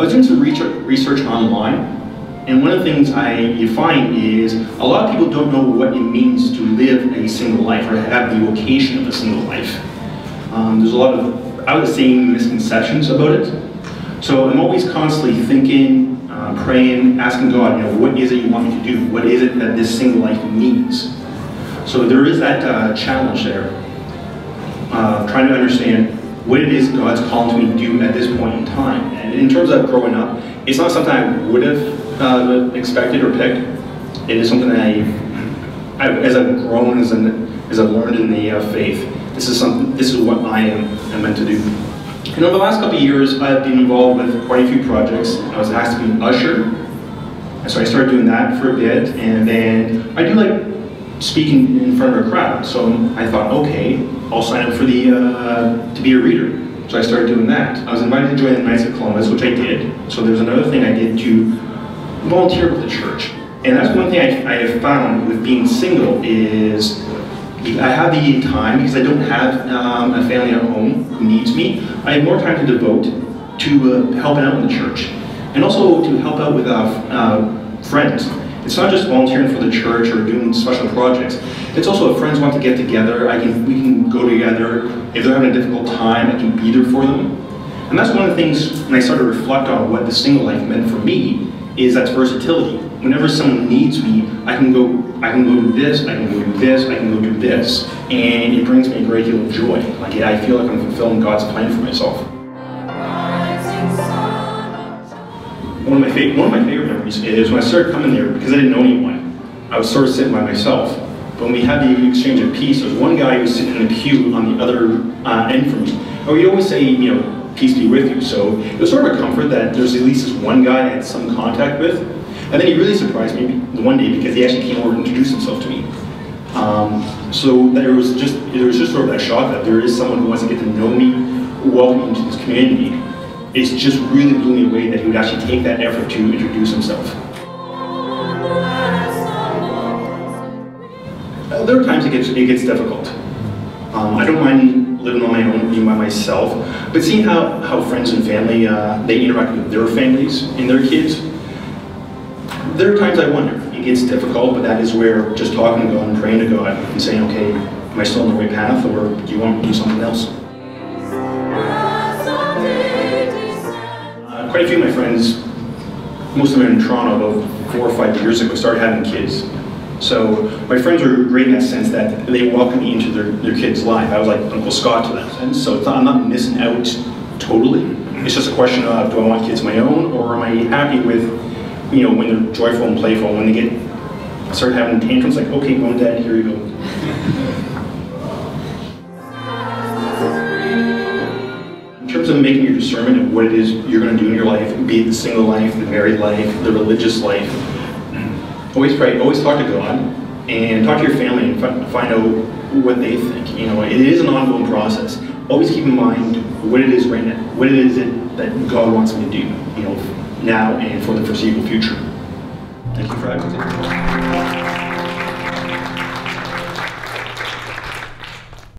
was doing some research online, and one of the things you find is a lot of people don't know what it means to live a single life or have the vocation of a single life. There's a lot of, I would say, misconceptions about it. So I'm always constantly thinking, praying, asking God, what is it you want me to do? What is it that this single life means? So there is that challenge there, trying to understand what it is God's calling me to do at this point in time. And in terms of growing up, it's not something I would have expected or picked. It is something that as I've grown, as I've learned in the faith, this is what I am meant to do. And over the last couple of years, I've been involved with quite a few projects. I was asked to be an usher, and so I started doing that for a bit. And then I do like speaking in front of a crowd, so I thought, okay, I'll sign up for to be a reader. So I started doing that. I was invited to join the Knights of Columbus, which I did. So there's another thing I did to volunteer with the church. And that's one thing I have found with being single is I have the time, because I don't have a family at home who needs me. I have more time to devote to helping out in the church, and also to help out with friends. It's not just volunteering for the church or doing special projects. It's also if friends want to get together, we can go together. If they're having a difficult time, I can be there for them. And that's one of the things, when I started to reflect on what the single life meant for me, is that versatility. Whenever someone needs me, I can go do this, I can go do this, I can go do this. And it brings me a great deal of joy. Like, I feel like I'm fulfilling God's plan for myself. One of my favorite memories is when I started coming there, because I didn't know anyone, I was sort of sitting by myself. But when we had the exchange of peace, there was one guy who was sitting in the pew on the other end from me. And we always say, peace be with you. So it was sort of a comfort that there's at least this one guy I had some contact with. And then he really surprised me one day because he actually came over and introduced himself to me. So there was just sort of that shock that there is someone who wants to get to know me, welcome me into this community. It's just really blew me away that he would actually take that effort to introduce himself. There are times it gets difficult. I don't mind living on my own, being by myself, but seeing how friends and family, they interact with their families and their kids, there are times I wonder. It gets difficult, but that is where just talking to God and praying to God and saying, okay, am I still on the right path, or do you want me to do something else? Quite a few of my friends, most of them in Toronto, about 4 or 5 years ago, started having kids. So my friends were great in that sense that they welcomed me into their kids' life. I was like Uncle Scott to them. So I'm not missing out totally. It's just a question of, do I want kids of my own, or am I happy with, when they're joyful and playful, when they start having tantrums, like, okay, Mom and Dad, here you go. In terms of making your discernment of what it is you're going to do in your life, be it the single life, the married life, the religious life, always pray, always talk to God, and talk to your family and find out what they think. It is an ongoing process. Always keep in mind what it is right now, what it is that God wants me to do, now and for the foreseeable future. Thank you for having me.